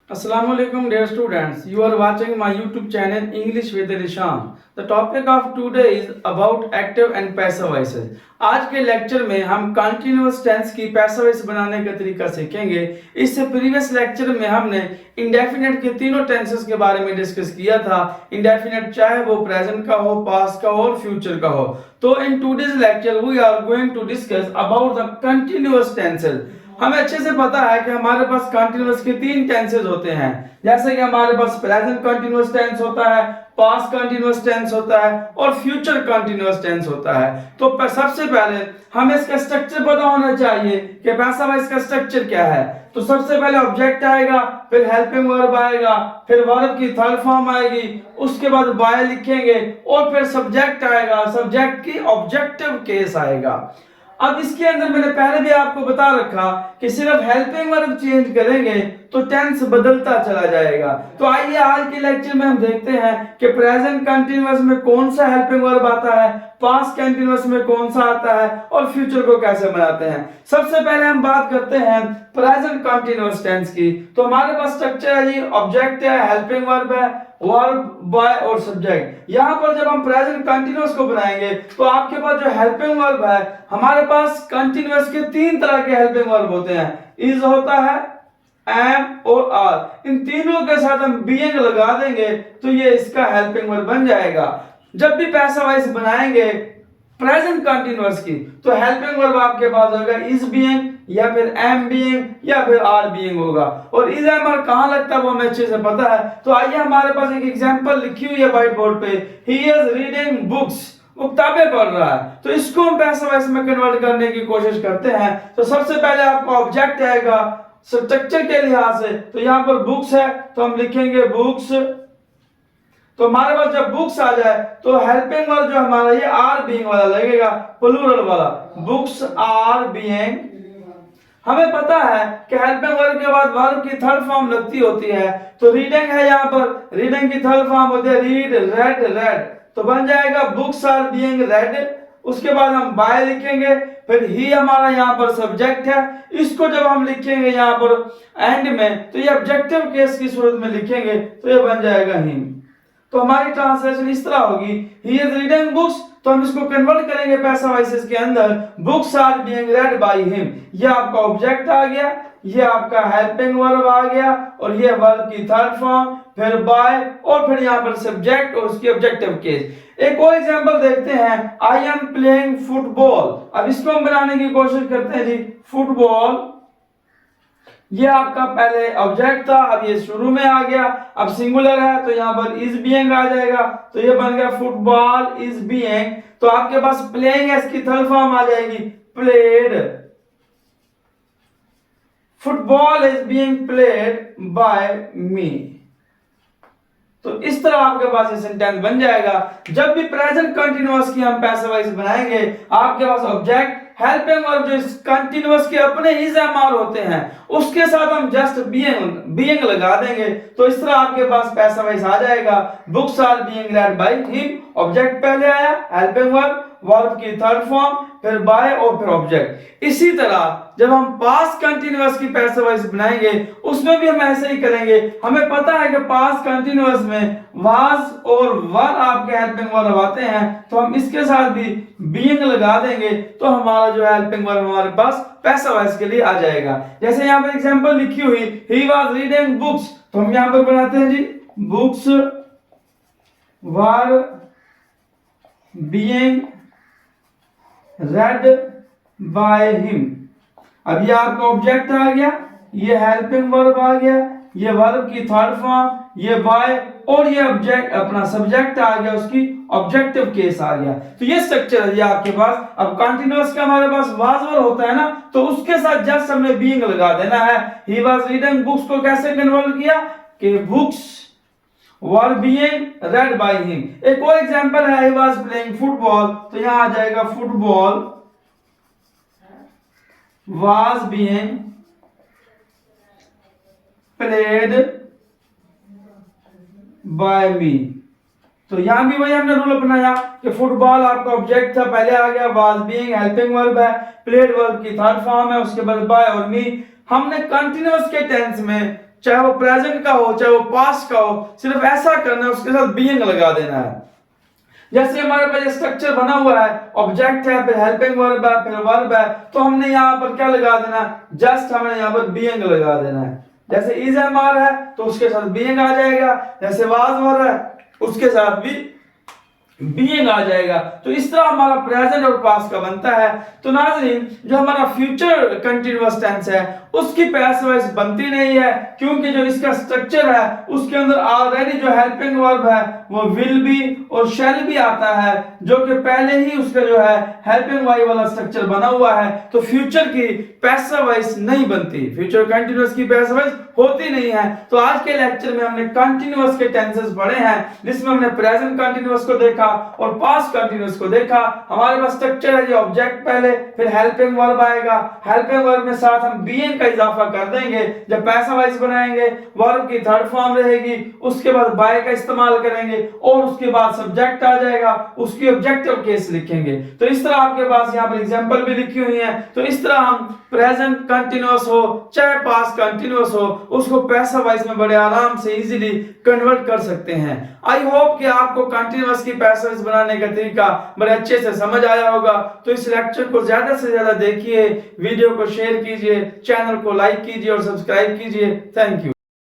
Assalamualaikum dear students, you are watching my YouTube channel English with Risham. The topic of today is about active and passive voices. आज के lecture में हम continuous tense की passive voice बनाने का तरीका सीखेंगे। इससे प्रीवियस लेक्चर में हमने इंडेफिनिट के तीनों टेंसेस के बारे में डिस्कस किया था। इंडेफिनिट चाहे वो प्रेजेंट का हो, पास्ट का हो और फ्यूचर का हो। तो in today's lecture we are going to discuss about the continuous tenses. हमें अच्छे से पता है कि हमारे पास कंटिन्यूअस के तीन टेंसेस होते हैं, जैसे कि हमारे पास प्रेजेंट कंटिन्यूअस टेंस होता है, पास्ट कंटिन्यूअस टेंस होता है और फ्यूचर कंटिन्यूअस टेंस होता है। तो सबसे पहले हमें इसका स्ट्रक्चर पता होना चाहिए कि पैसिव वॉइस का स्ट्रक्चर क्या है। तो सबसे पहले ऑब्जेक्ट आएगा, फिर हेल्पिंग वर्ब आएगा, फिर वर्ब की थर्ड फॉर्म आएगी, उसके बाद बाय लिखेंगे और फिर सब्जेक्ट आएगा, सब्जेक्ट की ऑब्जेक्टिव केस आएगा। अब इसके अंदर मैंने पहले भी आपको बता रखा कि सिर्फ हेल्पिंग वर्ब चेंज करेंगे तो टेंस बदलता चला जाएगा। तो आइए आज के लेक्चर में हम देखते हैं कि प्रेजेंट कंटिन्यूअस में कौन सा हेल्पिंग वर्ब आता है, पास्ट कंटिन्यूअस में कौन सा आता है और फ्यूचर को कैसे बनाते हैं। सबसे पहले हम बात करते हैं प्रेजेंट कंटिन्यूअस टेंस की। तो हमारे पास स्ट्रक्चर है जी, ऑब्जेक्ट है, हेल्पिंग वर्ब है, वर्ब, बाय और सब्जेक्ट। यहां पर जब हम प्रेजेंट कंटिन्यूअस को बनाएंगे तो आपके पास जो हेल्पिंग वर्ब है, हमारे पास कंटिन्यूअस के तीन तरह के हेल्पिंग वर्ब होते हैं। इज होता है, एम और आर। इन तीनों के साथ हम बीइंग लगा देंगे तो ये इसका हेल्पिंग वर्ब बन जाएगा। जब भी पैसिव वॉइस बनाएंगे प्रेजेंट कंटिन्यूअस की तो हेल्पिंग वर्ब आपके पास होगा इज बीइंग या फिर एम बीइंग या फिर आर बीइंग होगा। और इज एम आर कहां लगता है वो हमें अच्छे से पता है। तो आइए हमारे पास एक एग्जांपल लिखी हुई है व्हाइट बोर्ड पे, ही इज रीडिंग बुक्स, वो किताबें पढ़ रहा है। तो इसको हम पैसिव वॉइस में कन्वर्ट करने की कोशिश करते हैं। तो सबसे पहले आपका ऑब्जेक्ट आएगा स्ट्रक्चर के लिहाज से। तो यहां पर बुक्स है तो हम लिखेंगे बुक्स। तो हमारे पास जब बुक्स आ जाए तो हेल्पिंग वर्ब जो हमारा ये आर बीइंग वाला लगेगा, प्लूरल वाला, बुक्स आर बीइंग। हमें पता है कि हेल्पिंग वर्ब के बाद वर्ब की थर्ड फॉर्म लगती होती है। तो रीडिंग है, यहां पर रीडिंग की थर्ड फॉर्म होती है रीड, रेड, रेड। तो बन जाएगा बुक्स आर बीइंग रेड। उसके बाद हम बाय लिखेंगे, फिर ही हमारा यहाँ पर सब्जेक्ट है। इसको जब हम लिखेंगे यहाँ पर एंड में तो ये ऑब्जेक्टिव केस की सूरत में लिखेंगे तो ये बन जाएगा हिम। तो हमारी ट्रांसलेशन इस तरह होगी, ही इज रीडिंग बुक्स। तो हम इसको कन्वर्ट करेंगे पैसिव वॉइसेस के अंदर, books are being read by him. ये आपका ऑब्जेक्ट आ गया, ये आपका हेल्पिंग वर्ब आ गया और ये वर्ब की थर्ड फॉर्म, फिर बाय और फिर यहाँ पर सब्जेक्ट और उसकी ऑब्जेक्टिव केस। एक और एग्जांपल देखते हैं, आई एम प्लेइंग फुटबॉल। अब इसको हम बनाने की कोशिश करते हैं जी, फुटबॉल। ये आपका पहले ऑब्जेक्ट था, अब ये शुरू में आ गया, अब सिंगुलर है तो यहाँ पर इज बीइंग आ जाएगा। तो ये बन गया फुटबॉल इज बीइंग। तो आपके पास प्लेइंग है, इसकी थर्ड फॉर्म आ जाएगी played. Football is being played by me. तो इस तरह आपके पास ये सेंटेंस बन जाएगा। जब भी प्रेजेंट कंटिन्यूअस की हम पैसिव वॉइस बनाएंगे, आपके पास ऑब्जेक्ट, हेल्पिंग वर्ब जो इस कंटिन्यूअस के अपने इज एम आर होते हैं, उसके साथ हम जस्ट बीइंग लगा देंगे तो इस तरह आपके पास पैसिव वॉइस आ जाएगा, books are being read by him. Object पहले आया, हेल्पिंग वर्ब की थर्ड फॉर्म, फिर बाय और फिर ऑब्जेक्ट। इसी तरह जब हम पास्ट कंटिन्यूअस की पैसिव वॉइस बनाएंगे उसमें भी हम ऐसे ही करेंगे। हमें पता है कि पास्ट कंटिन्यूअस में वाज और वर आपके हेल्पिंग वर्ब आते हैं, तो हम इसके साथ भी बीइंग लगा देंगे तो हमारा जो हेल्पिंग वर्ब हमारे पास पैसिव वॉइस के लिए आ जाएगा। जैसे यहाँ पर एग्जांपल लिखी हुई, ही वाज रीडिंग बुक्स। तो हम यहाँ पर बनाते हैं जी, books were being read by him. अब ये आपका ऑब्जेक्ट आ गया, ये हेल्पिंग वर्ब आ गया, ये वर्ब की थर्ड फॉर्म, ये बाय और ये ऑब्जेक्ट अपना सब्जेक्ट आ गया, उसकी ऑब्जेक्टिव केस आ गया। तो ये स्ट्रक्चर है ये आपके पास। अब कंटिन्यूअस का हमारे पास वाज वर होता है ना, तो उसके साथ जस्ट हमने बीइंग लगा देना है। ही वाज रीडिंग बुक्स को कैसे कन्वर्ट किया कि books were being read by him. एक और एग्जांपल है, ही वाज प्लेइंग फुटबॉल। तो यहां आ जाएगा football was being played by me। तो यहां भी वही हमने रूल अपनाया कि फुटबॉल आपका ऑब्जेक्ट था, पहले आ गया, was being हेल्पिंग वर्ब है, प्लेड वर्ब की थर्ड फॉर्म है, उसके बाद बाय और मी। हमने कंटिन्यूअस के टेंस में चाहे वो प्रेजेंट का हो चाहे वो पास्ट का हो, सिर्फ ऐसा करना है, उसके साथ बीइंग लगा देना है। जैसे हमारे पास स्ट्रक्चर बना हुआ है, ऑब्जेक्ट है, फिर हेल्पिंग वर्ब है, फिर वर्ब है, तो हमने यहाँ पर क्या लगा देना, जस्ट हमें यहाँ पर बीइंग लगा देना है। जैसे इज एम आर है तो उसके साथ बीइंग आ जाएगा, जैसे वाज वर है उसके साथ भी बीइंग आ जाएगा। तो इस तरह हमारा प्रेजेंट और पास्ट का बनता है। तो नाज़रीन, जो हमारा फ्यूचर कंटीन्यूअस टेंस है उसकी पैसिव वॉइस बनती नहीं है, क्योंकि जो इसका स्ट्रक्चर है उसके अंदर ऑलरेडी जो हेल्पिंग वर्ब है वो विल बी और शैल बी आता है, जो कि पहले ही उसका जो है हेल्पिंग वाई वाला स्ट्रक्चर बना हुआ है। तो फ्यूचर की पैसिव वॉइस नहीं बनती, फ्यूचर कंटीन्यूअस की पैसिव वॉइस होती नहीं है। तो आज के लेक्चर में हमने कंटीन्यूअस के टेंसेस पढ़े हैं, जिसमें हमने प्रेजेंट कंटीन्यूअस को देखा और पास्ट कंटीन्यूअस को देखा। हमारे पास स्ट्रक्चर है, ये ऑब्जेक्ट पहले, फिर हेल्पिंग वर्ब आएगा, हेल्पिंग वर्ब में साथ हम बीइंग का इजाफा कर देंगे। जब पैसिव वॉइस बनाएंगे वर्ब की थर्ड फॉर्म रहेगी, उसके बाद बाय का इस्तेमाल करेंगे और उसके बाद सब्जेक्ट आ जाएगा, उसकी ऑब्जेक्टिव केस लिखेंगे। तो इस तरह आपके पास यहाँ पर एग्जांपल भी लिखी हुई है। तो इस तरह हम प्रेजेंट कंटीन्यूअस हो चाहे पास्ट कंटीन्यूअस हो, उसको पैसिव वॉइस में बड़े आराम से इजीली कन्वर्ट कर सकते हैं। आई होप कि आपको कंटीन्यूअस की पैसिव वॉइस बनाने का तरीका बड़े अच्छे से समझ आया होगा। तो इस लेक्चर को ज्यादा से ज्यादा देखिए, वीडियो को शेयर कीजिए, चैनल को लाइक कीजिए और सब्सक्राइब कीजिए। Thank you.